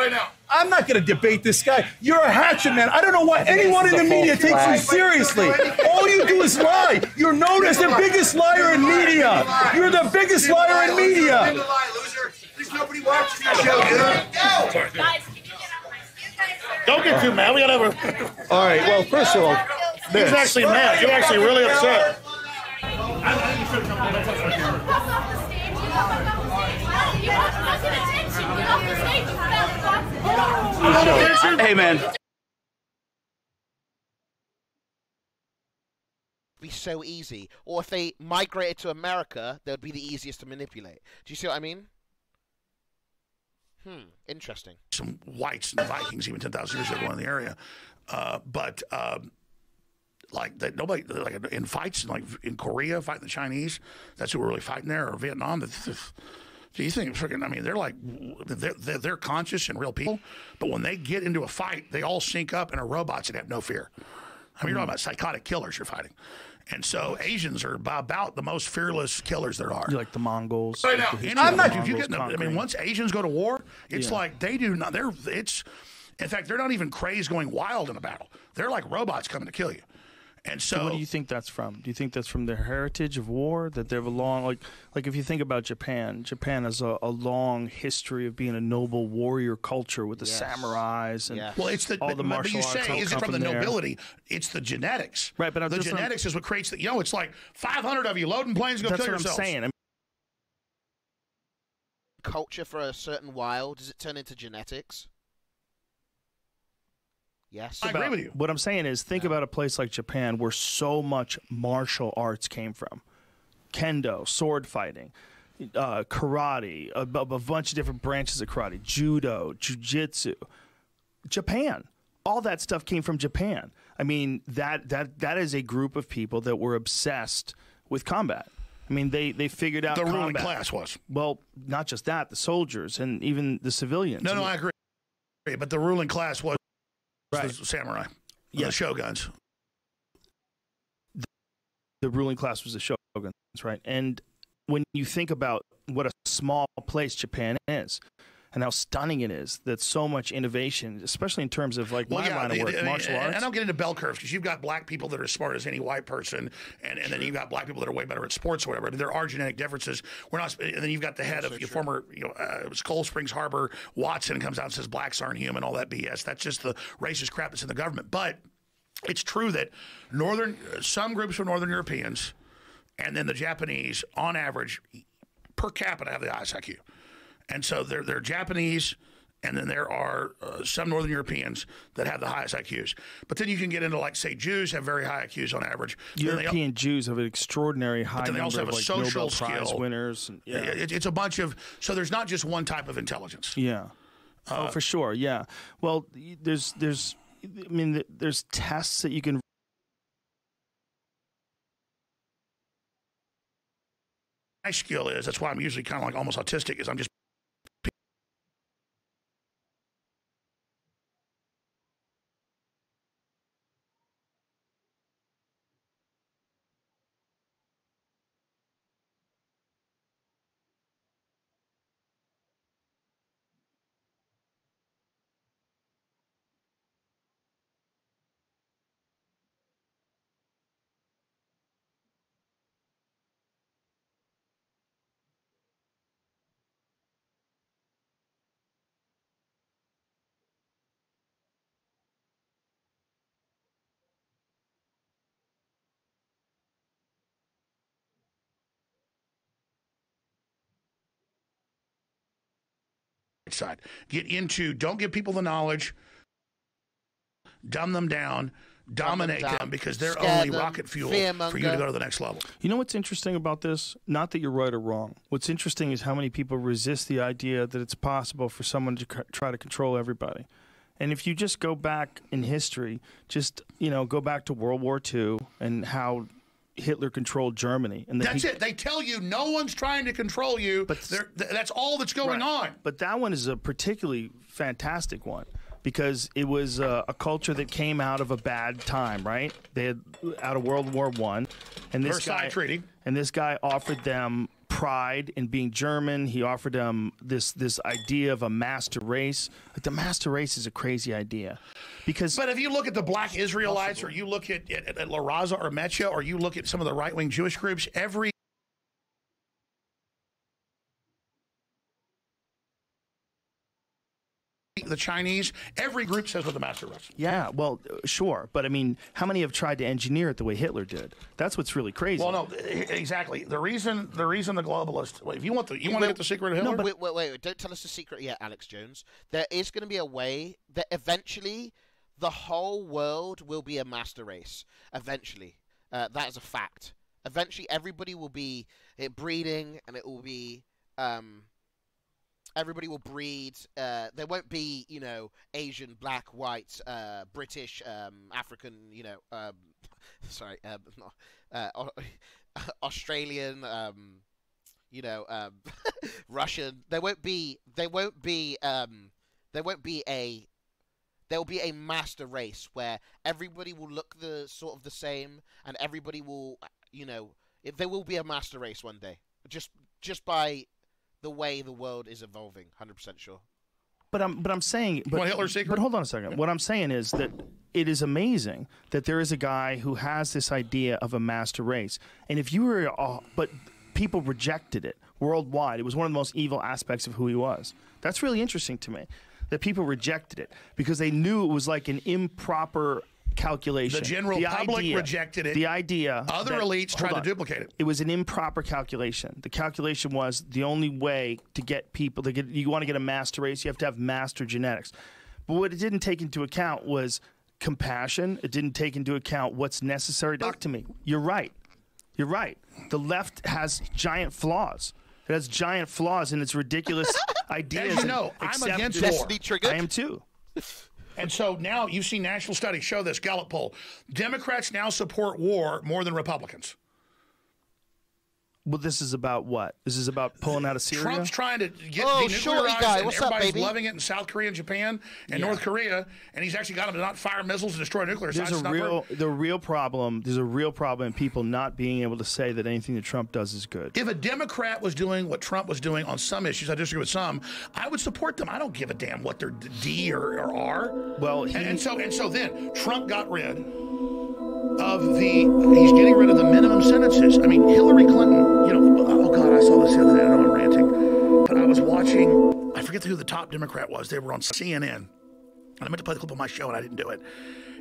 Right now. I'm not going to debate this guy. You're a hatchet man. I don't know why anyone in the media takes you seriously. All you do is lie. You're known as the biggest liar in media. You're the biggest liar in media. There's nobody watching your show, dude. Don't get too mad. We gotta have a... All right, well, first of all, He's actually mad. You're actually really upset. Hey, man. Be so easy, or if they migrated to America, they would be the easiest to manipulate. Do you see what I mean? Interesting. Some whites and Vikings even 10,000 years ago in the area, but like that nobody like in fights like in Korea fighting the Chinese. That's who we're really fighting there, or Vietnam. Do you think freaking? I mean, they're like they're conscious and real people, but when they get into a fight, they all sync up and are robots and have no fear. I mean, you're talking about psychotic killers you're fighting. And so Asians are about the most fearless killers there are. You're like the Mongols. Right now, I'm not. If you get, I mean, once Asians go to war, it's like they do not. It's, in fact, they're not even crazed going wild in a battle. They're like robots coming to kill you. And so, what do you think that's from? Do you think that's from their heritage of war? That they have a long, like if you think about Japan, Japan has a long history of being a noble warrior culture with the samurais and well, it's the all the martial arts. But you say, is it from the nobility? It's the genetics, right? But the genetics is what creates the. You know, it's like 500 of you loading planes to go kill yourselves. That's what I'm saying. Culture for a certain while, does it turn into genetics? Yes. I agree with you. What I'm saying is, think about a place like Japan where so much martial arts came from. Kendo, sword fighting, karate, a bunch of different branches of karate, judo, jiu-jitsu. Japan. All that stuff came from Japan. I mean, that is a group of people that were obsessed with combat. I mean, they figured out the combat. ruling class was. Well, not just that, the soldiers and even the civilians. No, I agree. But the ruling class was right. The samurai, the shoguns. The ruling class was the shoguns, right? And when you think about what a small place Japan is and how stunning it is, that so much innovation, especially in terms of like my line of work, martial arts. And I don't get into bell curves because you've got black people that are as smart as any white person, and then you've got black people that are way better at sports or whatever. I mean, there are genetic differences. We're not, and then you've got the head of your former, it was Cold Springs Harbor, Watson, comes out and says blacks aren't human, all that BS. That's just the racist crap that's in the government. But it's true that some groups of Northern Europeans, and then the Japanese, on average, per capita, have the highest IQ. And so they're Japanese, and then there are some Northern Europeans that have the highest IQs. But then you can get into, like, say, Jews have very high IQs on average. European Jews have an extraordinary high number also have of a like social Nobel Prize skill. winners. And, it's a bunch of – so there's not just one type of intelligence. Yeah. For sure, yeah. Well, there's tests that you can – my skill is, that's why I'm usually kind of like almost autistic, is I'm just side. Get into, don't give people the knowledge, dumb them down, dominate them, because they're only rocket fuel for you to go to the next level. You know what's interesting about this? Not that you're right or wrong. What's interesting is how many people resist the idea that it's possible for someone to try to control everybody. And if you just go back in history, just, go back to World War II and how Hitler controlled Germany. And that's it. They tell you no one's trying to control you. But that's all that's going on. But that one is a particularly fantastic one because it was a culture that came out of a bad time, right? They had out of World War I, and this Versailles Treaty. And this guy offered them pride in being German. He offered them this idea of a master race. Like, the master race is a crazy idea, because. But if you look at the Black Israelites, or you look at La Raza or Mecha, or you look at some of the right-wing Jewish groups, the Chinese, every group says what the master race. Yeah, well, sure, but I mean, how many have tried to engineer it the way Hitler did? That's what's really crazy. Well, no, exactly. The reason the globalists. Wait, if you want to get the secret of Hitler. No, wait! Don't tell us the secret yet, Alex Jones. There is going to be a way that eventually the whole world will be a master race. Eventually, that is a fact. Eventually, everybody will be breeding, and it will be. Everybody will breed. There won't be, you know, Asian, black, white, British, African, you know, sorry, Australian, you know, Russian. There will be a master race where everybody will look sort of the same, and everybody will, you know, there will be a master race one day, just by the way the world is evolving. 100% sure. But I'm saying, but Hitler's secret? But hold on a second. Yeah. What I'm saying is that it is amazing that there is a guy who has this idea of a master race, and if you were, but people rejected it worldwide. It was one of the most evil aspects of who he was. That's really interesting to me, that people rejected it because they knew it was like an improper calculation. The general public rejected it. The idea. Other elites tried to duplicate it. It was an improper calculation. The calculation was the only way to get people to get. You want to get a master race, you have to have master genetics. But what it didn't take into account was compassion. It didn't take into account what's necessary. Talk to me. You're right. You're right. The left has giant flaws. It has giant flaws in its ridiculous ideas. As you know, I'm against war. I am too. And so now you've seen national studies show this Gallup poll. Democrats now support war more than Republicans. Well, this is about what? This is about pulling out of Syria? Trump's trying to get denuclearized, and what's everybody's up, baby? loving it in South Korea and Japan and North Korea, and he's actually got them to not fire missiles and destroy nuclear sites. There's a real problem in people not being able to say that anything that Trump does is good. If a Democrat was doing what Trump was doing on some issues, I disagree with some, I would support them. I don't give a damn what they're D or R. Well, and so then Trump got rid of he's getting rid of the minimum sentences. I mean, Hillary Clinton, you know, oh God, I saw this the other day. I know I'm ranting, but I was watching, I forget who the top Democrat was. They were on CNN. And I meant to play the clip of my show and I didn't do it.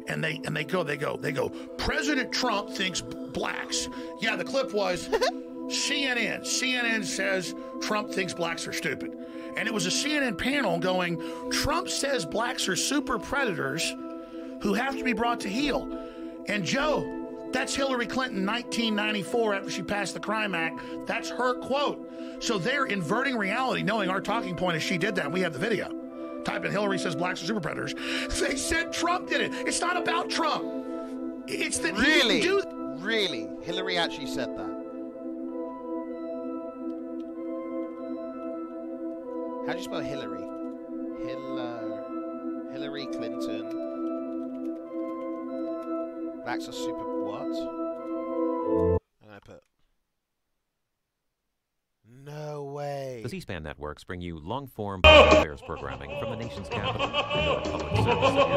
And they go, President Trump thinks blacks. Yeah, the clip was CNN. CNN says Trump thinks blacks are stupid. And it was a CNN panel going, Trump says blacks are super predators who have to be brought to heel. And Joe, that's Hillary Clinton 1994 after she passed the Crime Act. That's her quote. So they're inverting reality, knowing our talking point is she did that, and we have the video. Type in Hillary says blacks are super predators. They said Trump did it. It's not about Trump. It's that really? He didn't do Really? Hillary actually said that? How do you spell Hillary? Hillary Clinton. Blacks are super what? And I put. No way. The C-SPAN networks bring you long-form public affairs programming from the nation's capital and the public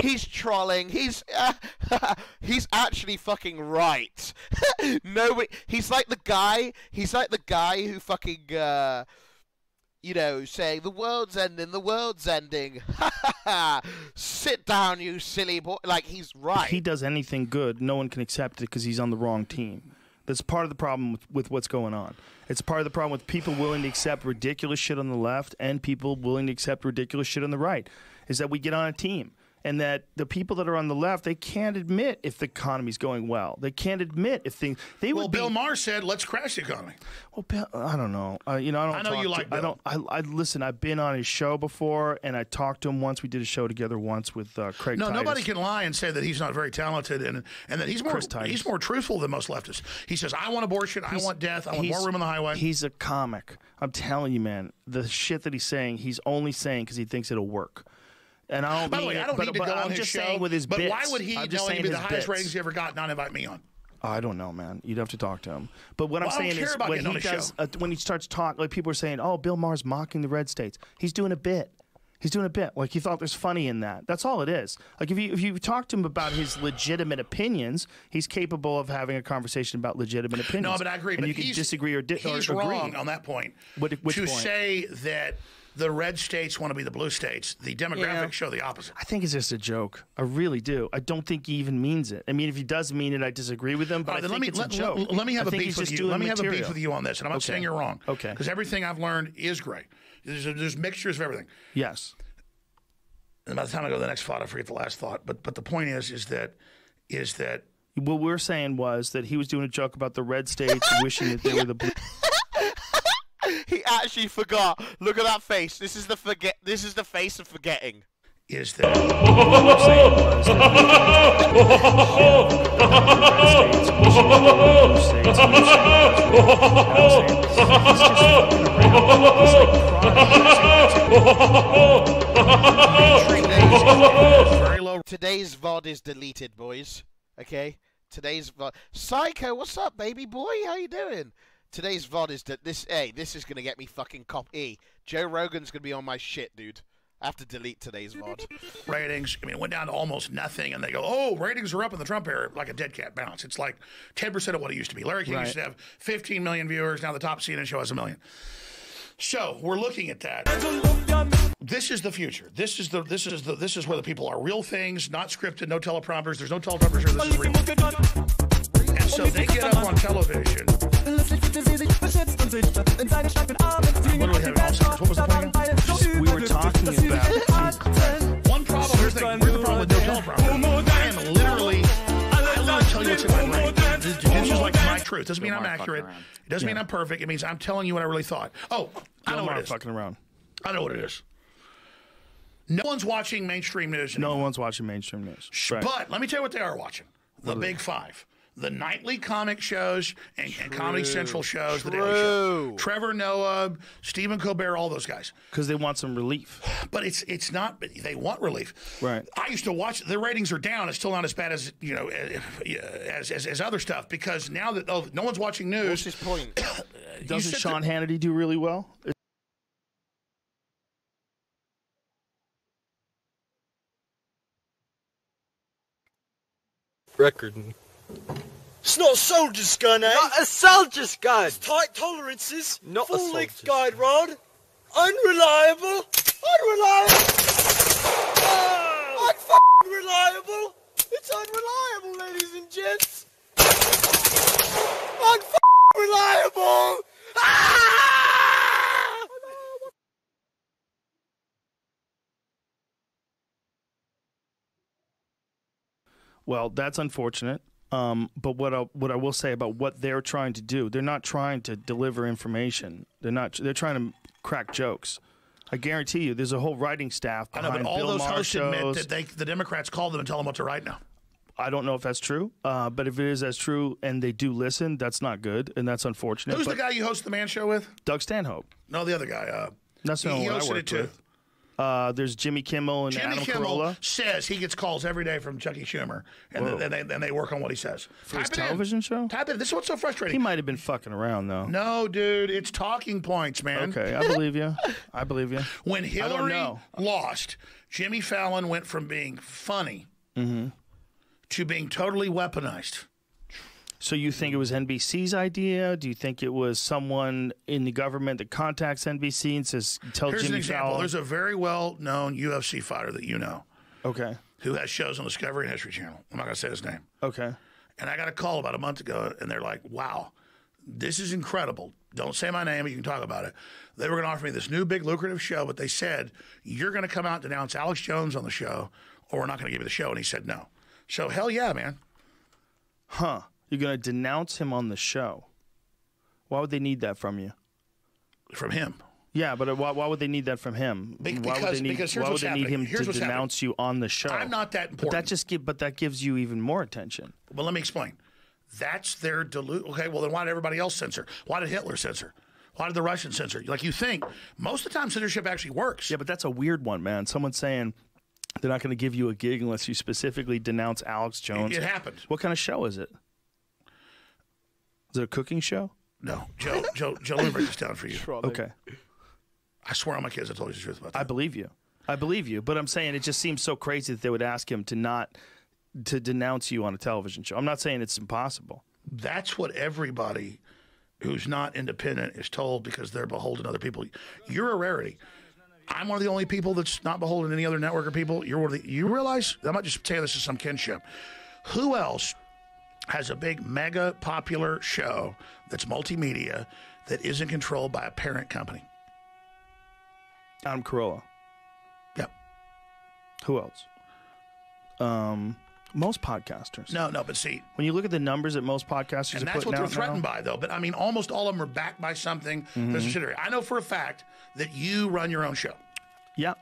He's trolling. He's actually fucking right. No, he's like the guy. He's like the guy who fucking you know, saying the world's ending. The world's ending. Sit down, you silly boy. Like, he's right. If he does anything good, no one can accept it because he's on the wrong team. That's part of the problem with what's going on. It's part of the problem with people willing to accept ridiculous shit on the left and people willing to accept ridiculous shit on the right, is that we get on a team. And that the people that are on the left, they can't admit if the economy's going well. They can't admit if things. Bill Maher said, "Let's crash the economy." Well, Bill, I don't know. You know, I know you like Bill. I listen. I've been on his show before, and I talked to him once. We did a show together once with Craig. No, Titus. nobody can lie and say that he's not very talented, and that he's more truthful than most leftists. He says, "I want abortion. I want death. I want more room on the highway." He's a comic. I'm telling you, man. The shit that he's saying, he's only saying because he thinks it'll work. And I don't. By the way, I don't need to go on his show. Saying with his but bits. why would he, knowing to be the highest ratings he ever got, not invite me on? I don't know, man. You'd have to talk to him. But what I'm saying is, when he does, when he starts talking, like people are saying, "Oh, Bill Maher's mocking the red states." He's doing a bit. He's doing a bit. Like he thought there's funny in that. That's all it is. Like if you talk to him about his legitimate opinions, he's capable of having a conversation about legitimate opinions. No, but I agree. And but you can disagree or he's agree. wrong on that point. Which to point? Say that the red states want to be the blue states, the demographics show the opposite. I think it's just a joke. I really do. I don't think he even means it. I mean, if he does mean it, I disagree with him. But I think it's a joke. Let me have a beef with you. Let me have a beef with you on this, and I'm not saying you're wrong. Okay. Because everything I've learned is great. There's mixtures of everything. Yes. And by the time I go to the next thought, I forget the last thought. But the point is that what we're saying was that he was doing a joke about the red states wishing that they were the blue. He actually forgot. Look at that face. This is the face of forgetting. Is that Today's VOD is deleted, boys. Okay? Today's VOD. Psycho, what's up, baby boy? How you doing? Today's VOD is this. Hey, this is gonna get me fucking Joe Rogan's gonna be on my shit, dude. I have to delete today's VOD. Ratings, I mean, it went down to almost nothing, and they go, "Oh, ratings are up in the Trump era," like a dead cat bounce. It's like 10% of what it used to be. Larry King used to have 15 million viewers. Now the top CNN show has 1 million. So we're looking at that. This is the future. This is where the people are. Real things, not scripted, no teleprompters. There's no teleprompters here. This is real. And so they get up on television. I'm literally having Alzheimer's. What was the point again? We were talking about one problem. Here's the problem with no teleprompter. I literally tell you what's in my brain. This is like my truth. Doesn't mean I'm accurate. It doesn't mean I'm perfect. It means I'm telling you what I really thought. Oh, I know what it is. Fucking around. I know what it is. No one's watching mainstream news anymore. No one's watching mainstream news. Right. But let me tell you what they are watching. The Big Five. The nightly comic shows and Comedy Central shows, the Daily Show. Trevor Noah, Stephen Colbert, all those guys. Because they want some relief. But it's not. They want relief. Right. I used to watch. The ratings are down. It's still not as bad as as other stuff because now that no one's watching news. What's his point? Doesn't Sean Hannity do really well? Record. It's not a soldier's gun, eh? Not a soldier's gun! It's tight tolerances. Not a full-length soldier's guide rod. Unreliable. Unreliable. Unreliable. It's unreliable, ladies and gents. Unreliable. Ah! Well, that's unfortunate. But what I will say about what they're trying to do, they're not trying to deliver information. They're trying to crack jokes. I guarantee you, there's a whole writing staff behind but all Bill those Maher hosts shows. admit that the Democrats call them and tell them what to write now. I don't know if that's true, but if it is as true and they do listen, that's not good, and that's unfortunate. Who's the guy you host the Man Show with? Doug Stanhope. No, the other guy. That's not he what I hosted worked it too. with. There's Jimmy Kimmel and Jimmy Adam Kimmel Carolla. says he gets calls every day from Chucky Schumer, and then they work on what he says. For his television show? Type it in. This is what's so frustrating. He might have been fucking around, though. No, dude, it's talking points, man. Okay, I believe you. I believe you. When Hillary lost, Jimmy Fallon went from being funny to being totally weaponized. So you think it was NBC's idea? Do you think it was someone in the government that contacts NBC and says, tell Here's Jimmy an example. Fallon? There's a very well-known UFC fighter that you know Okay. who has shows on Discovery and History Channel. I'm not going to say his name. Okay. And I got a call about a month ago, and they're like, wow, this is incredible. Don't say my name, but you can talk about it. They were going to offer me this new big lucrative show, but they said, you're going to come out and denounce Alex Jones on the show, or we're not going to give you the show. And he said no. So hell yeah, man. Huh. You're going to denounce him on the show. Why would they need that from you? From him. Yeah, but why would they need that from him? Because why would they need him to denounce you on the show? I'm not that important. But that gives you even more attention. Well, let me explain. That's their Okay, well then why did everybody else censor? Why did Hitler censor? Why did the Russians censor? Like you think most of the time censorship actually works. Yeah, but that's a weird one, man. Someone's saying they're not going to give you a gig unless you specifically denounce Alex Jones. It happened. What kind of show is it? Is it a cooking show? No, Joe, let me break this down for you. Okay. I swear on my kids I told you the truth about that. I believe you. But I'm saying it just seems so crazy that they would ask him to denounce you on a television show. I'm not saying it's impossible. That's what everybody who's not independent is told because they're beholden to other people. You're a rarity. I'm one of the only people that's not beholden to any other network or people. You're one of the, you realize, I'm not just saying this is some kinship. Who else has a big, mega popular show that's multimedia that isn't controlled by a parent company? Adam Carolla. Yep. Who else? Most podcasters. No, but see, when you look at the numbers that most podcasters and are that's putting what they're out threatened now, by, though. But I mean, almost all of them are backed by something. There's a subsidiary. I know for a fact that you run your own show. Yeah,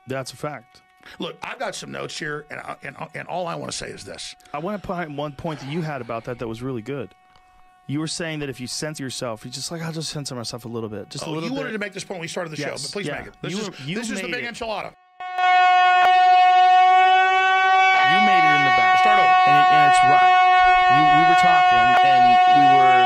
that's a fact. Look, I've got some notes here, and all I want to say is this. I want to point one point that you had about that was really good. You were saying that if you censor yourself, you're just like, I'll just censor myself a little bit. Just a little bit. You wanted to make this point when we started the show, but please make it. This is the big enchilada. You made it in the back. Start over. And it's right. We were talking, and we were,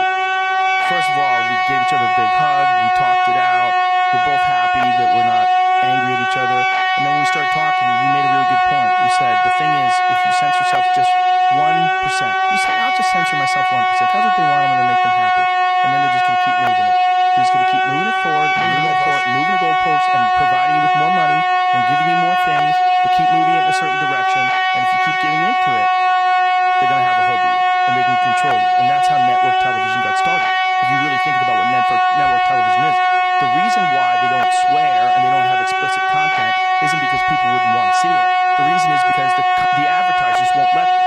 first of all, we gave each other a big hug. We talked it out. We're both happy that we're not angry at each other. And then when we started talking, you made a really good point. You said, the thing is, if you censor yourself just 1%, you said, I'll just censor myself 1%. That's what they want. I'm going to make them happy. And then they're just going to keep moving it. They're just going to keep moving it forward, moving the goalposts, and providing you with more money and giving you more things, but keep moving it in a certain direction. And if you keep giving into it, they're going to have a hold of you, and they can control you. And that's how network television got started. If you really think about what network television is, the reason why they don't swear and they don't have explicit content isn't because people wouldn't want to see it. The reason is because the advertisers won't let them.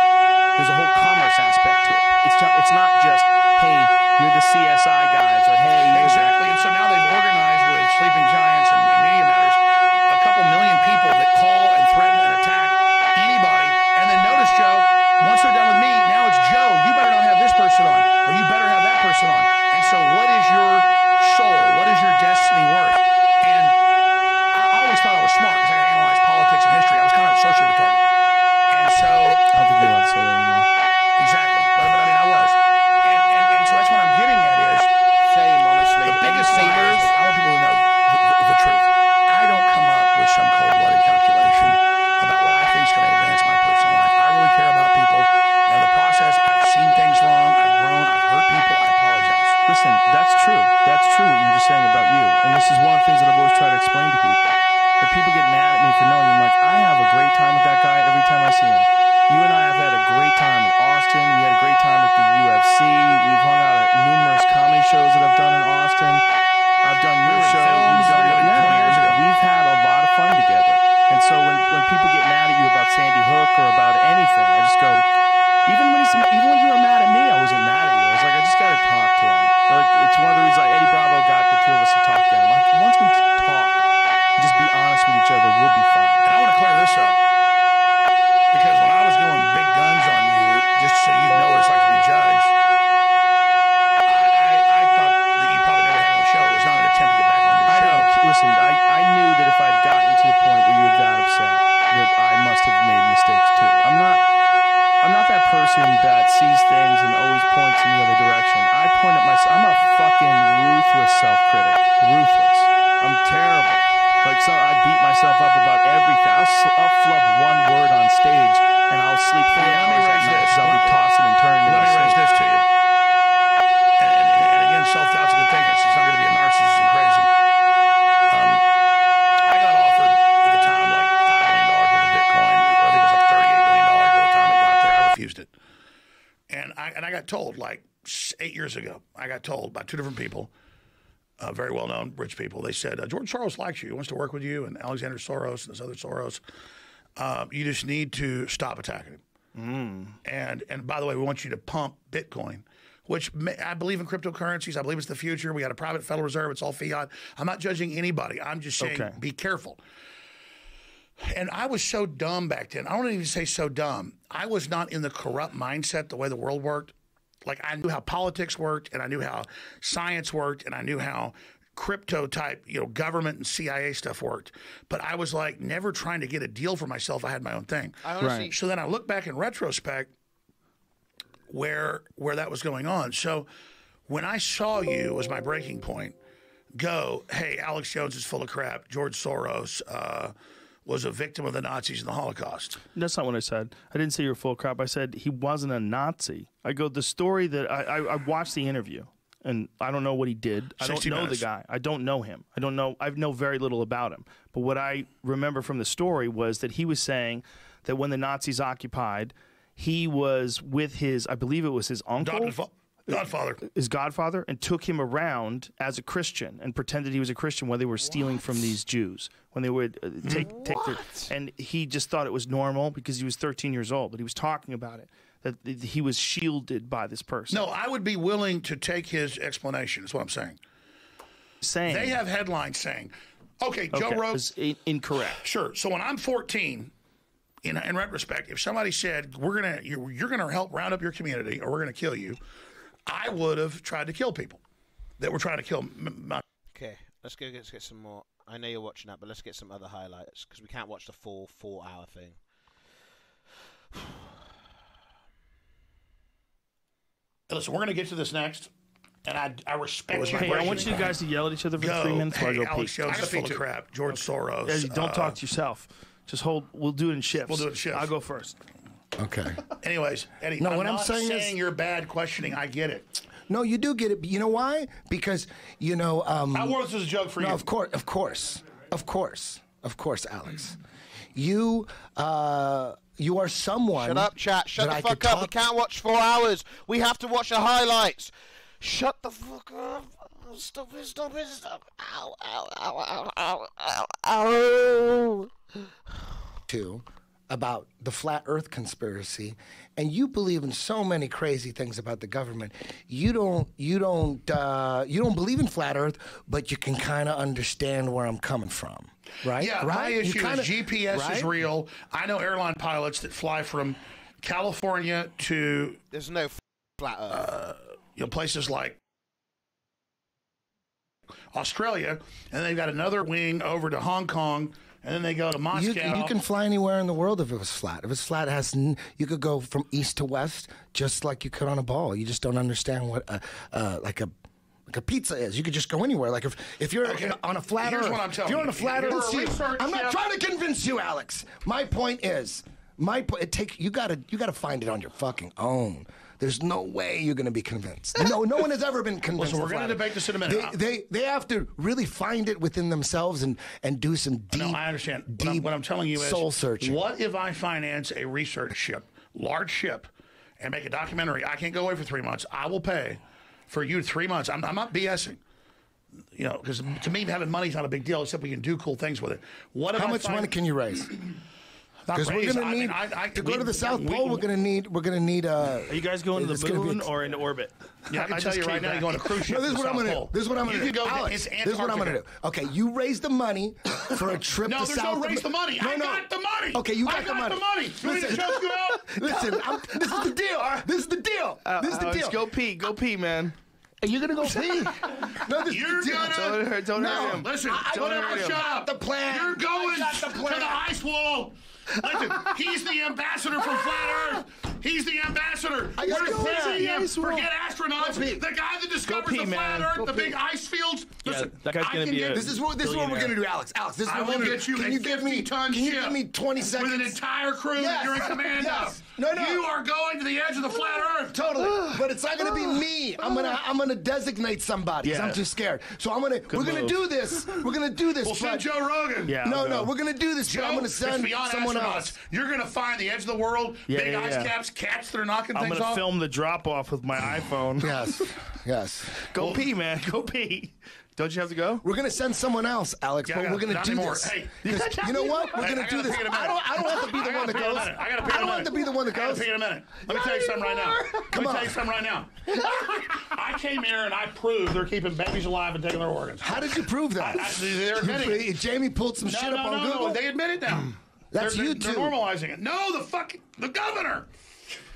There's a whole commerce aspect to it. It's not just, hey, you're the CSI guys, or hey, exactly. And so now they've organized with Sleeping Giants and Media Matters a couple million people that call and threaten and attack anybody. And then notice, Joe, once they're done with me, now it's Joe. You better not have this person on, or you better have that person on. And so, what is your soul? What is your destiny worth? And I always thought I was smart because I could analyze politics and history. I was kind of socially retarded. And so, I don't think you want to say that anymore. Exactly, but I mean, I was. And so that's what I'm getting at is Same, honestly. the biggest liars. I want people to know the truth. I don't come up with some cold-blooded calculation about what I think is going to advance my personal life. I really care about people. And in the process, I've seen things wrong. I've grown. I've hurt people. I apologize. Listen, that's true. That's true what you're just saying about you. And this is one of the things that I've always tried to explain to people. If people get mad at me for knowing him, like, I have a great time with that guy every time I see him. You and I have had a great time in Austin. We had a great time at the UFC. We've hung out at numerous comedy shows that I've done in Austin. I've done your show. Films, 20 years ago. We've had a lot of fun together. And so when people get mad at you about Sandy Hook or about anything, I just go, even when you were mad at me, I wasn't mad at you. I was like, I just got to talk to him. Like, it's one of the reasons like Eddie Bravo got the two of us to talk again. I'm like, once we talk, just be honest with each other, we'll be fine. And I want to clear this up. Because when I was going big guns on you, just so you know what it's like to be judged, I thought that you probably never had on the show. It was not an attempt to get back on your show. Listen, I knew that if I'd gotten to the point where you were that upset, that I must have made mistakes too. I'm not that person that sees things and always points in the other direction. I point at myself. I'm a fucking ruthless self-critic. Ruthless. I'm terrible. Like, so I beat myself up about everything. I'll flub one word on stage, and I'll sleep 3 hours at night because I'll be tossing and turning. Let me raise this to you. And again, self-doubt's a good thing. It's not going to be a narcissist and crazy. I got offered at the time like $5 million worth of Bitcoin. I think it was like $38 million by the time it got there. I refused it. And I got told, like 8 years ago, I got told by two different people, very well-known rich people. They said, George Soros likes you. He wants to work with you, and Alexander Soros and this other Soros. You just need to stop attacking him. And by the way, we want you to pump Bitcoin, which I believe in cryptocurrencies. I believe it's the future. We got a private Federal Reserve. It's all fiat. I'm not judging anybody. I'm just saying be careful. And I was so dumb back then. I don't even say so dumb. I was not in the corrupt mindset the way the world worked. Like, I knew how politics worked, and I knew how science worked, and I knew how crypto type, government and CIA stuff worked. But I was like never trying to get a deal for myself. I had my own thing. Honestly, So then I look back in retrospect where that was going on. So when I saw you was my breaking point, go, hey, Alex Jones is full of crap. George Soros was a victim of the Nazis and the Holocaust. That's not what I said. I didn't say you were full of crap. I said he wasn't a Nazi. I go, the story that I watched the interview, and I don't know what he did. I don't know the guy. I don't know him. I know very little about him. But what I remember from the story was that he was saying that when the Nazis occupied, he was with his, I believe it was his uncle. Godfather. His godfather, and took him around as a Christian and pretended he was a Christian when they were stealing from these Jews. When they would take their, and he just thought it was normal because he was 13 years old, but he was talking about it, that he was shielded by this person. No, I would be willing to take his explanation, is what I'm saying. They have headlines saying, okay, Joe Rogan. Is incorrect. Sure. So when I'm 14, in retrospect, if somebody said, you're gonna help round up your community or we're gonna kill you, I would have tried to kill people that were trying to kill my. Okay, let's get some more. I know you're watching that, but let's get some other highlights because we can't watch the full 4-hour thing. Listen, we're going to get to this next, and I respect you. Hey, I want you guys to yell at each other for 3 minutes while I go Alex pee. Jones is full of crap. George Soros. Don't talk to yourself. Just hold. We'll do it in shifts. We'll do it in shifts. I'll go first. Okay. Anyways, Eddie, no, I'm what not I'm saying saying is, you're bad questioning. I get it. No, you do get it. But you know why? Because, How was this a joke for you? Of course, Alex. You are someone. Shut up, chat. Shut the fuck up. We can't watch 4 hours. We have to watch the highlights. Shut the fuck up. Stop it. Ow, ow, ow, ow, ow, ow. About the flat Earth conspiracy, and you believe in so many crazy things about the government. You don't believe in flat Earth, but you can kind of understand where I'm coming from, right? Yeah, right? My issue is GPS is real. I know airline pilots that fly from California to there's no flat Earth. Places like Australia, and they've got another wing over to Hong Kong. And then they go to Moscow. You can fly anywhere in the world if it was flat. If it's flat, you could go from east to west just like you could on a ball. You just don't understand what like a pizza is. You could just go anywhere. Like if you're on a flat Earth. Here's what I'm telling you. If you're on a flat Earth, I'm not trying to convince you, Alex. My point is, you gotta find it on your fucking own. There's no way you're going to be convinced. No one has ever been convinced. Listen, we're going to debate this in a minute. They have to really find it within themselves and do some deep. No, I understand. Deep what I'm telling you is soul searching. What if I finance a research ship, large ship, and make a documentary? I can't go away for 3 months. I will pay for you 3 months. I'm not BSing. Because to me, having money is not a big deal, except we can do cool things with it. How much money can you raise? Because we're going to need to go to the South Pole. We're going to need. Are you guys going to the moon or into orbit? Yeah, I can tell you right now, you're going to cruise ship. No, this is what I'm going to do. This is what I'm going to do. Alex, this is what I'm going to do. Okay, you raise the money for a trip to South. No, there's no raise the money. I got the money. Okay, you got the money. You want me to choke you out? Listen, this is the deal. This is the deal. This is the deal. Go pee, man. Are you gonna go pee? No, this you're gonna. Don't hurt him. Listen, shut up. The plan. You're going to the ice wall. Listen, he's the ambassador for flat Earth. He's the ambassador. We're sending him. Forget astronauts. The guy that discovers the flat Earth, the big ice fields. Listen, that guy's gonna be. This is what we're gonna do, Alex. This is what we're gonna do. Can you give me 20 seconds with an entire crew that you're in command of? No. You are going to the edge of the flat Earth. Totally. But it's not gonna be me. I'm gonna designate somebody. I'm too scared. So we're gonna do this. We're gonna do this. We'll send Joe Rogan. Yeah. No. We're gonna do this. Joe, I'm gonna send someone else. You're gonna find the edge of the world. Big ice caps watch cats that are knocking I'm things gonna off? film the drop off with my iPhone. Yes, yes. Go pee, man. Go pee. Don't you have to go? We're gonna send someone else, Alex, Yeah, but we're gonna not do anymore. this. Hey. 'Cause you know what? We're gonna do this. I don't have to be the one that goes. I don't have to be the one that I gotta goes. pee in a minute. Let me tell you something right now. Let me tell you something right now. I came here and I proved they're keeping babies alive and taking their organs. How did you prove that? They're admitting it. Jamie pulled some shit up on Google. No, they admit it now. That's they're you too. They're normalizing it. No, the governor.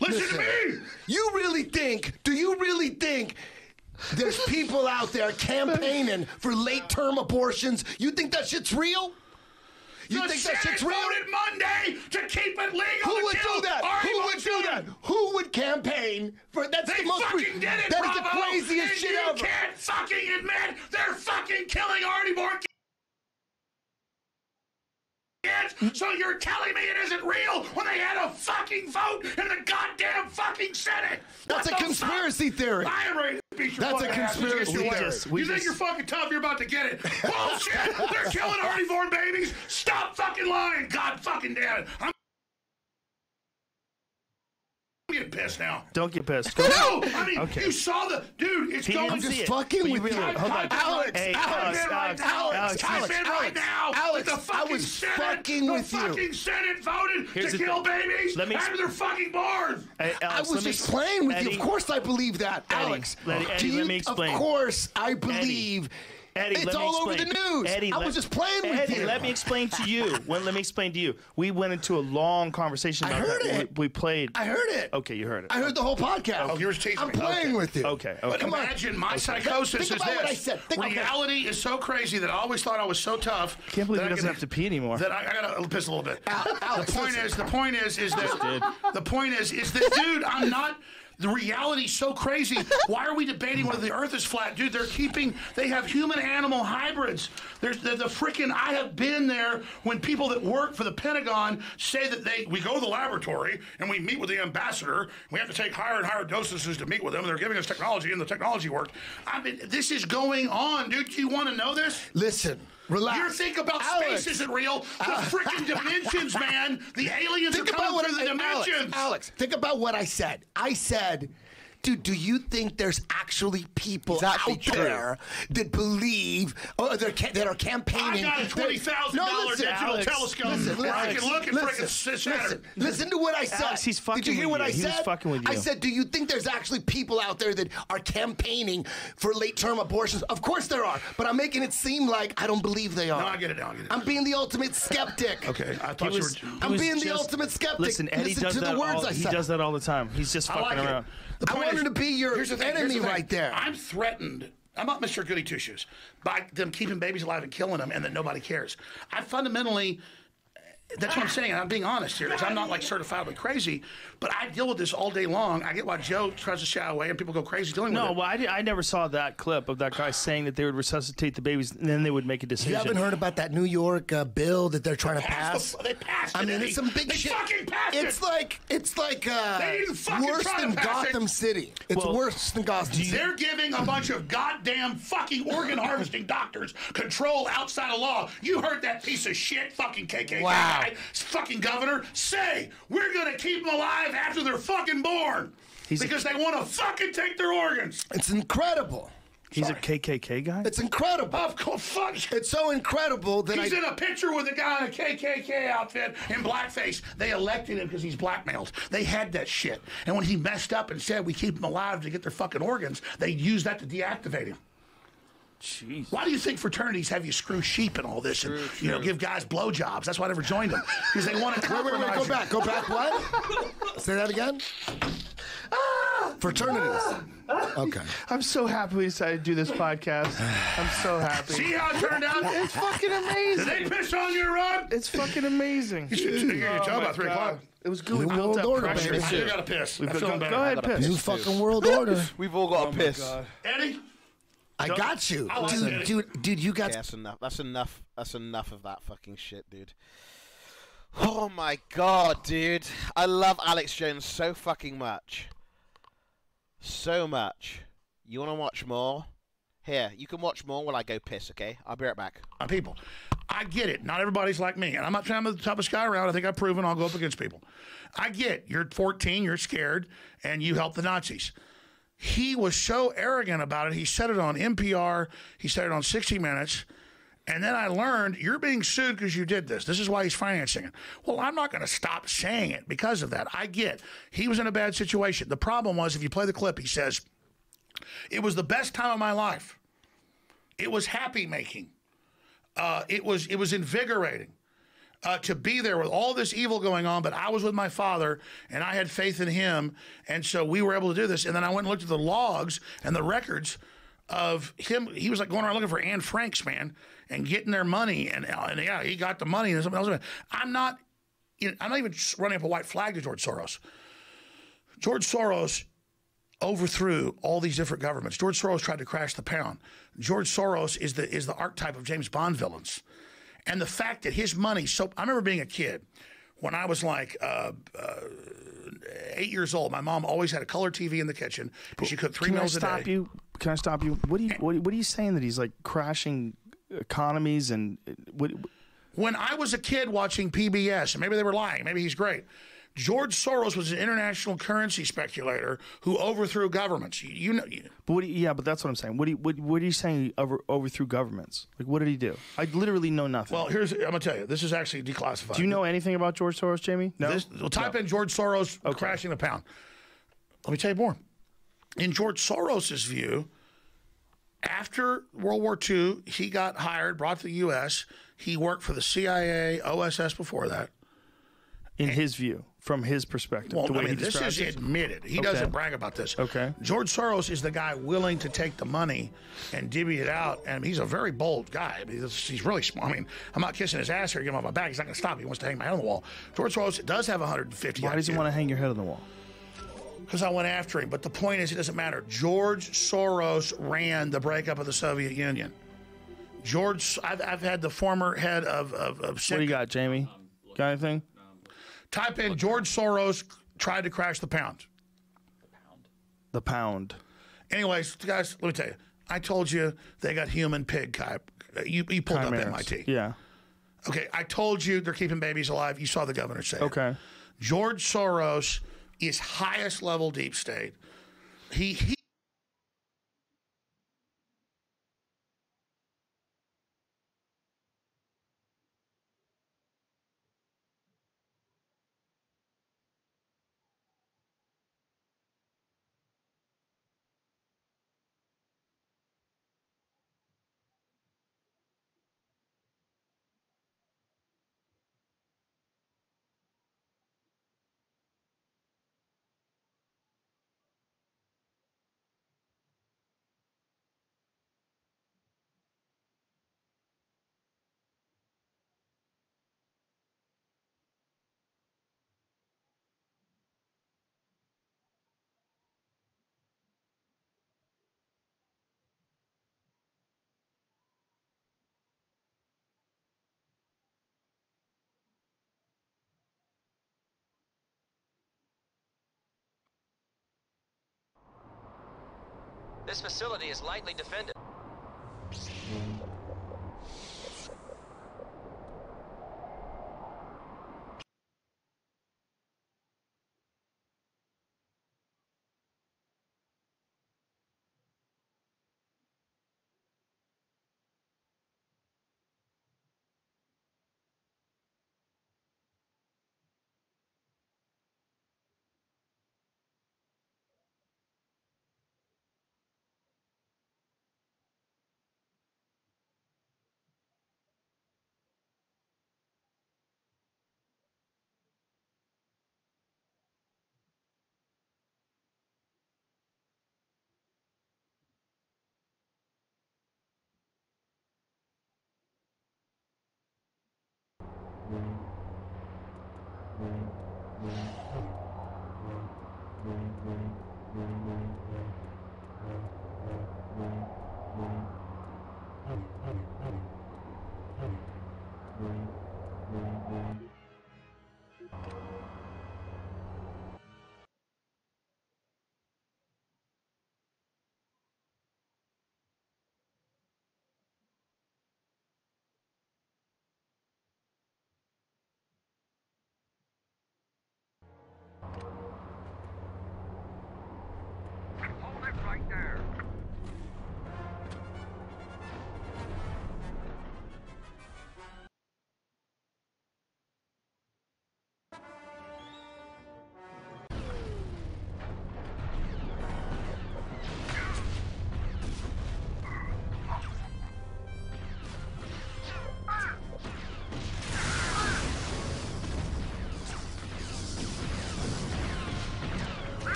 Listen to me. You really think? Do you really think? There's people out there campaigning for late-term abortions. You think that shit's real? You think that shit's real? Voted Monday to keep it legal. Who would do that? Who would do that? Who would campaign for? That's They the most. fucking did it, That is Bravo, the craziest and shit you ever. can't fucking admit they're fucking killing already born kids. So you're telling me it isn't real when they had a fucking vote in the goddamn fucking Senate? That's a conspiracy theory. I am ready to beat your That's a fucking ass. conspiracy You theory. think you're fucking tough? You're about to get it. Bullshit! They're killing already born babies. Stop fucking lying. God fucking damn it. I'm getting pissed now. Don't get pissed. No, I mean, Okay. you saw the dude. It's going. I'm just fucking with you. Hold on. Alex, Hey, Alex, Alex, Alex, Alex, Alex, I was fucking with the you. fucking Senate voted Here's to the kill thing. babies Let me- after they're fucking born. Hey, I Alex, was just playing with you. Of course I believe that, Alex. Eddie, let me explain. Of course I believe. Eddie, It's let me all over explain. the news. Eddie, I was just playing with Eddie, you. let me explain to you. Let me explain to you. We went into a long conversation I about heard that. it. We played. I heard it. Okay, you heard it. I heard the whole podcast. Oh, you were teasing I'm me. playing Okay. with you. Okay, But okay. Come on. imagine my psychosis Think is about this. what I said. Reality is so crazy that I always thought I was so tough. I can't believe that he doesn't I have to pee anymore. That I gotta piss a little bit. Alex, the point is that dude, I'm not. The reality's so crazy. Why are we debating whether the Earth is flat, dude? They have human-animal hybrids. There's the freaking. I have been there when people that work for the Pentagon say that we go to the laboratory and we meet with the ambassador. We have to take higher and higher dosages to meet with them. And they're giving us technology, and the technology worked. I mean, this is going on, dude. Do you want to know this? Listen, relax. You think about Alex. space isn't real. The freaking dimensions, man. The aliens are coming through the dimensions. Alex, think about what I said. I said, dude, do you think there's actually people out there that believe or that are campaigning? I got a $20,000 digital telescope where I can look at freaking Saturn. Listen to what I said. Alex, he's fucking Did you hear with what you. I He said? was fucking with you. I said, do you think there's actually people out there that are campaigning for late-term abortions? Of course there are, but I'm making it seem like I don't believe they are. No, I get it now. I'm being the ultimate skeptic. Okay, I thought He you was- were. I'm was being the just- ultimate skeptic. Listen, Eddie Listen does to that the words all. I He said. does that all the time. He's just I fucking like around. it. The I point want is- him to be your here's the thing, enemy here's the thing. right there. I'm threatened. I'm not Mr. Goody Two Shoes by them keeping babies alive and killing them, and that nobody cares. I fundamentally. That's what I'm saying. I'm being honest here. Is I'm not like certifiably crazy, but I deal with this all day long. I get why Joe tries to shy away and people go crazy dealing with No, it. well, I never saw that clip of that guy saying that they would resuscitate the babies and then they would make a decision. You haven't heard about that New York bill that they're trying to pass? They passed it. I mean, Eddie. it's some big they shit. fucking passed It's it. like They didn't fucking worse try to than pass it. Gotham City. It's Well, worse than Gotham City. They're giving a bunch of goddamn fucking organ harvesting doctors control outside of law. You heard that piece of shit fucking KKK guy, fucking governor, say we're going to keep them alive after they're fucking born because they want to fucking take their organs. It's incredible. He's a KKK guy? It's incredible. Of course, fuck. It's so incredible that He's in a picture with a guy in a KKK outfit in blackface. They elected him because he's blackmailed. They had that shit. And when he messed up and said we keep them alive to get their fucking organs, they used that to deactivate him. Jeez. Why do you think fraternities have you screw sheep and all this and you know give guys blowjobs? That's why I never joined them because they want to compromise. Wait, go back. What? Say that again. Fraternities. Okay. I'm so happy we decided to do this podcast. I'm so happy. See how it turned out? It's fucking Did amazing. they piss on your rug? It's fucking amazing. You should tell my about 3 o'clock. It was good. We New built world up order, pressure. baby. I still got to piss. We've I'm got- feeling go bad. ahead, piss. New fucking world order. We've all got a piss. Eddie? I got you. I like it. Dude, you got... Yeah, that's enough. That's enough of that fucking shit, dude. Oh my god, dude. I love Alex Jones so fucking much. So much. You want to watch more? Here, you can watch more while I go piss, okay? I'll be right back. People. I get it. Not everybody's like me. And I'm not trying to be the toughest guy around. I think I've proven I'll go up against people. I get you're 14, you're scared, and you help the Nazis. He was so arrogant about it. He said it on NPR. He said it on 60 Minutes. And then I learned you're being sued because you did this. This is why he's financing it. Well, I'm not going to stop saying it because of that. I get he was in a bad situation. The problem was, if you play the clip, he says, it was the best time of my life. It was happy making. It was invigorating to be there with all this evil going on, but I was with my father, and I had faith in him, and so we were able to do this. And then I went and looked at the logs and the records of him. He was like going around looking for Anne Frank's, man, and getting their money, and yeah, he got the money and something else. I'm not even running up a white flag to George Soros. George Soros overthrew all these different governments. George Soros tried to crash the pound. George Soros is the archetype of James Bond villains. And the fact that his money, so I remember being a kid when I was like 8 years old. My mom always had a color TV in the kitchen. And she cooked 3 meals a day. Can I stop you? What are you saying that he's like crashing economies and what? When I was a kid watching PBS, and maybe they were lying, maybe he's great. George Soros was an international currency speculator who overthrew governments. But that's what I'm saying. What are you saying? Overthrew governments? Like, what did he do? I literally know nothing. Well, I'm gonna tell you. This is actually declassified. Do you know anything about George Soros, Jamie? No. Type in George Soros crashing the pound. Let me tell you more. In George Soros's view, after World War II, he got hired, brought to the U.S. He worked for the CIA, OSS before that. In his view, from his perspective. Well, this is admitted. He doesn't brag about this. Okay. George Soros is the guy willing to take the money and divvy it out, and he's a very bold guy. He's really smart. I mean, I'm not kissing his ass here, give him off my back. He's not going to stop. He wants to hang my head on the wall. George Soros does have 150. Why does he want to hang your head on the wall? Because I went after him. But the point is, it doesn't matter. George Soros ran the breakup of the Soviet Union. I've had the former head of What do you got, Jamie? Got anything? Type in George Soros tried to crash the pound. The pound. Anyways, guys, let me tell you. I told you they got human pig. You pulled up MIT. Yeah. Okay, I told you they're keeping babies alive. You saw the governor say it. Okay. George Soros is highest level deep state. He This facility is lightly defended.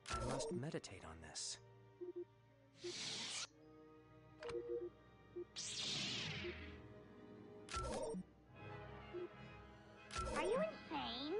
I must meditate on this. Are you insane?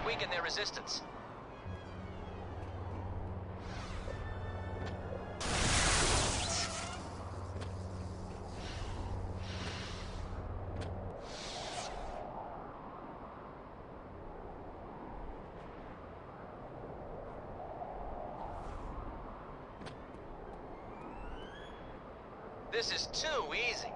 Weaken their resistance. This is too easy.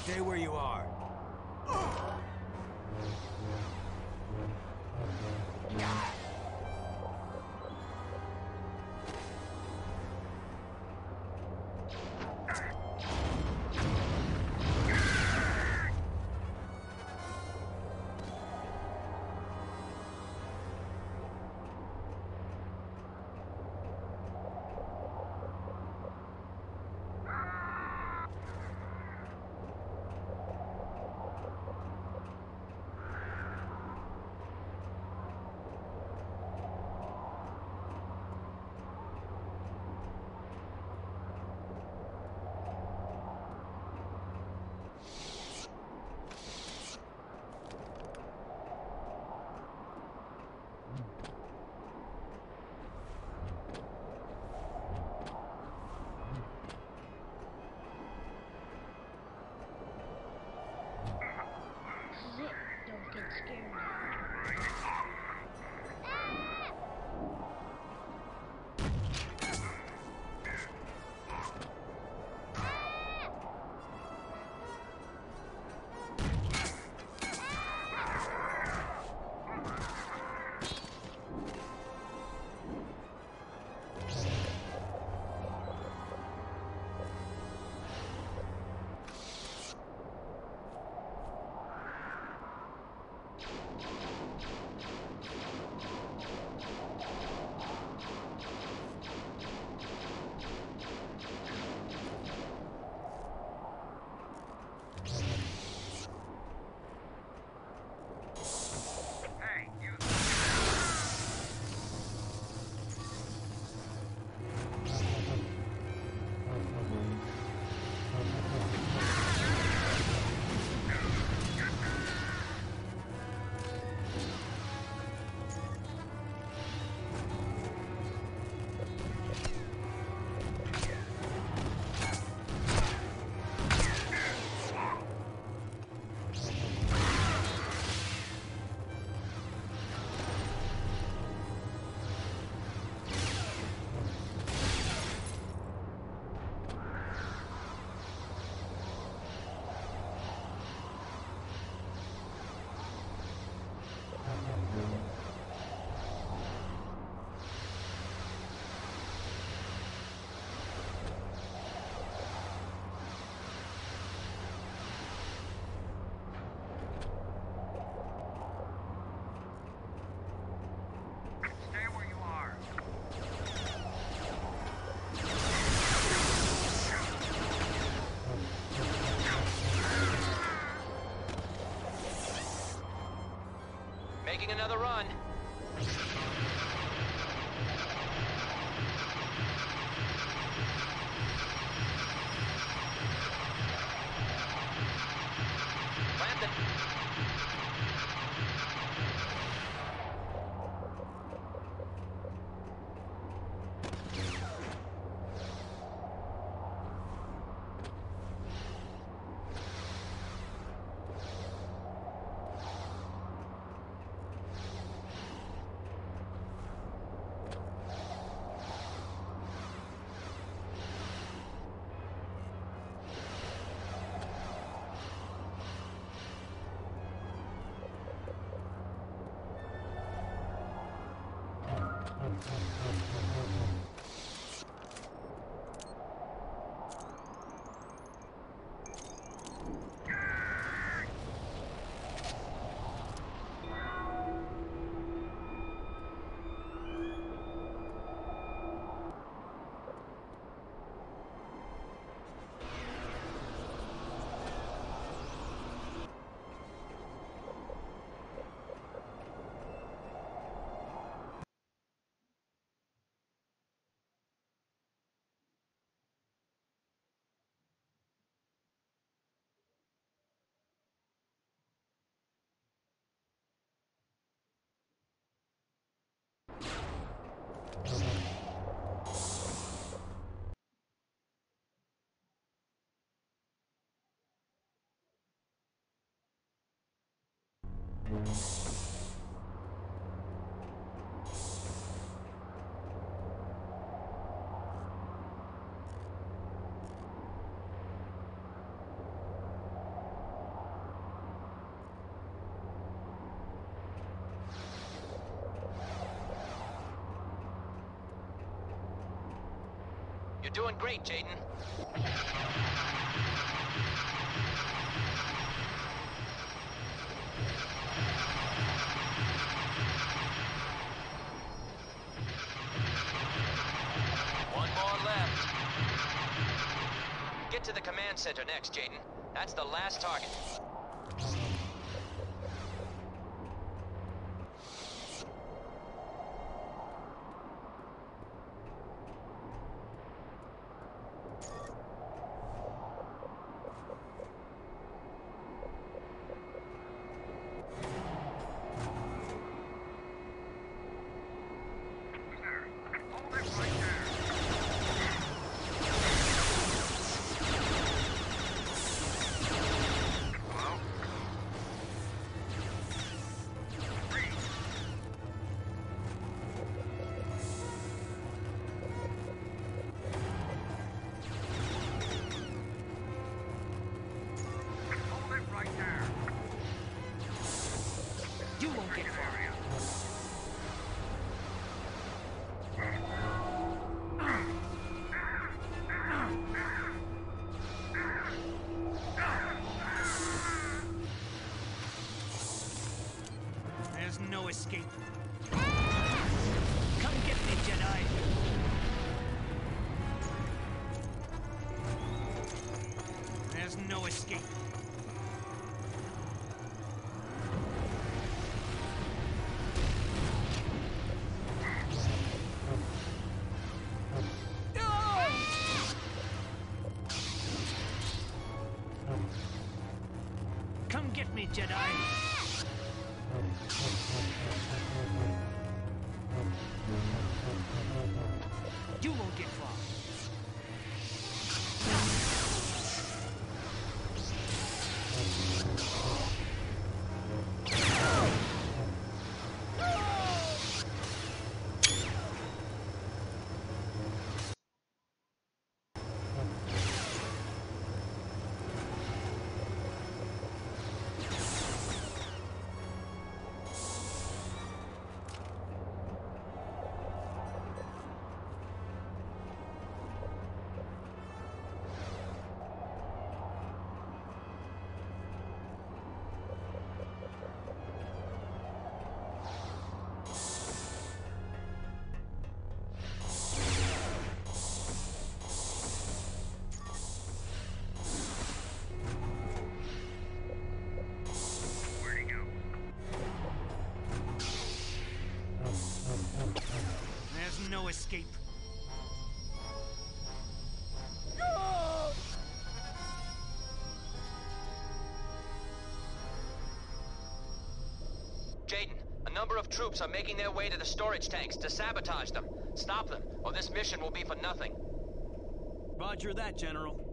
Stay where you are. You're doing great, Jaden. One more left. Get to the command center next, Jaden. That's the last target. You won't get far. There's no escape. Come get me, Jedi. There's no escape. Come get me, Jedi. You won't get far. There's no escape. Jaden, a number of troops are making their way to the storage tanks to sabotage them. Stop them, or this mission will be for nothing. Roger that, General.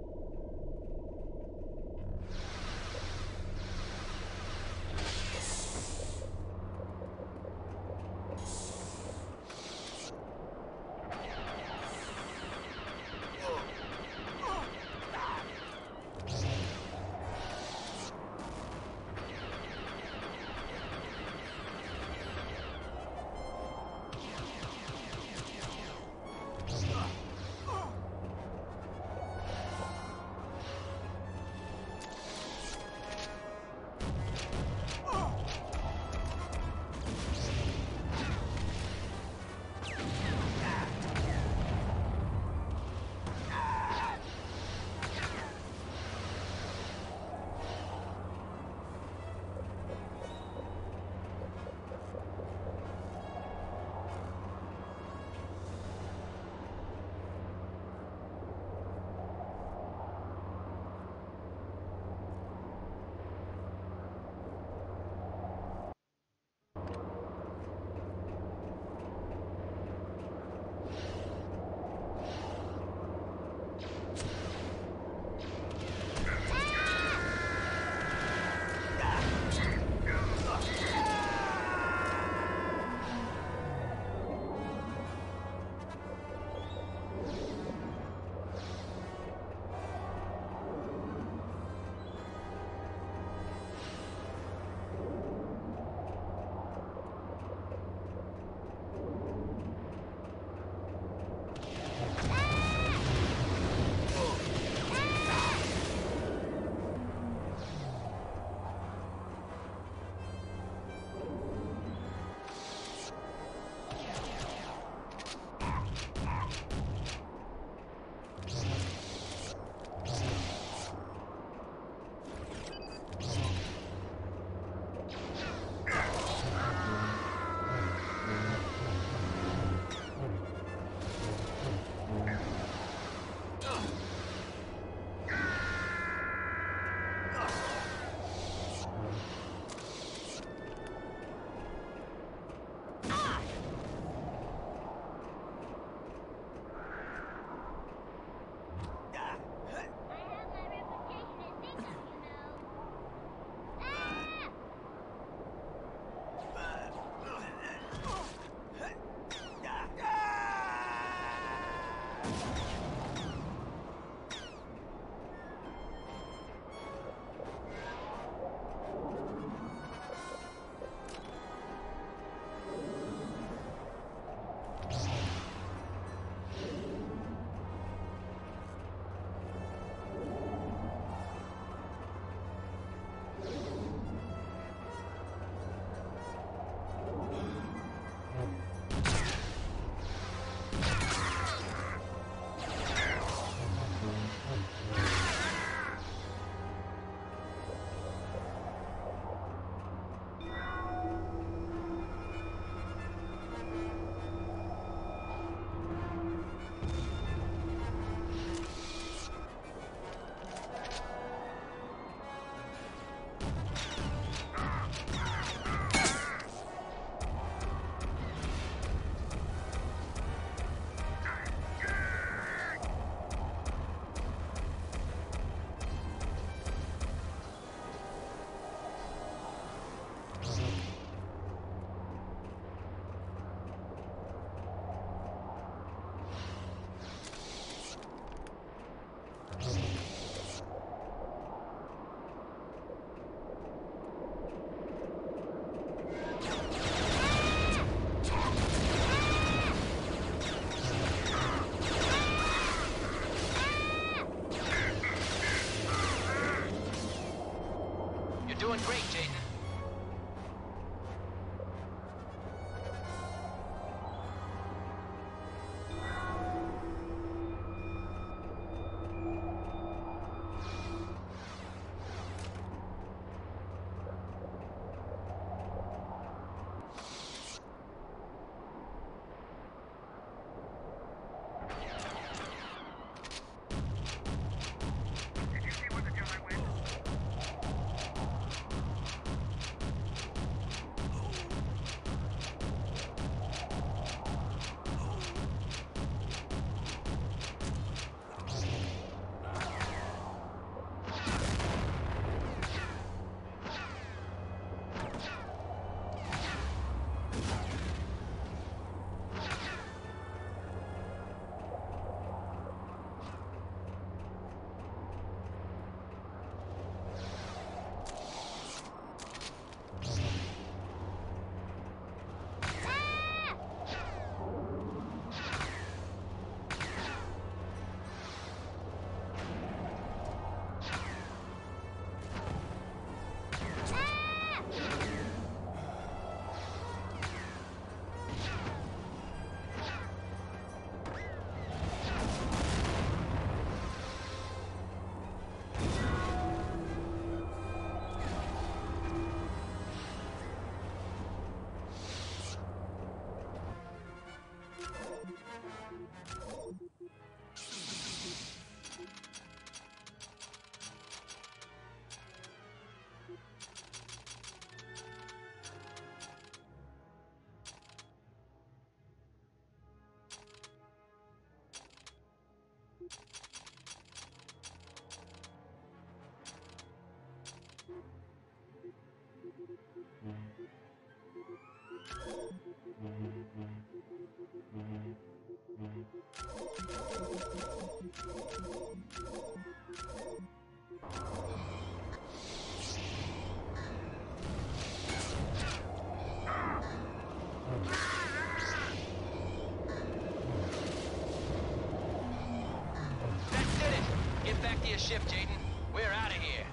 Doing great, Jaden. Get back to your ship, Jaden. We're out of here.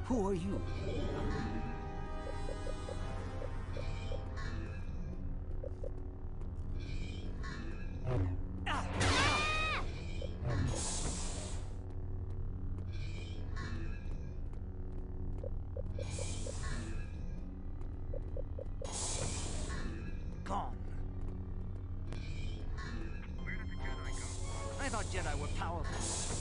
Who are you? Gone. Where did the Jedi go? I thought Jedi were powerful.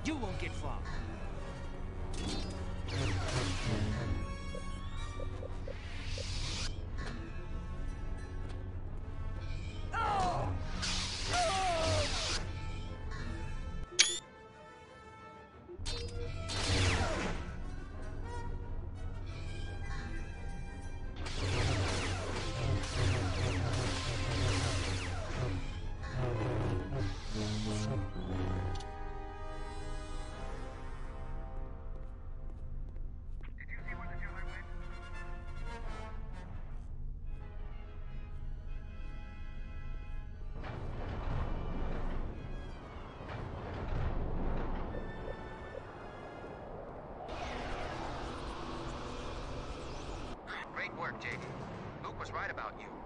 You won't get far. Great work, Jaden. Luke was right about you.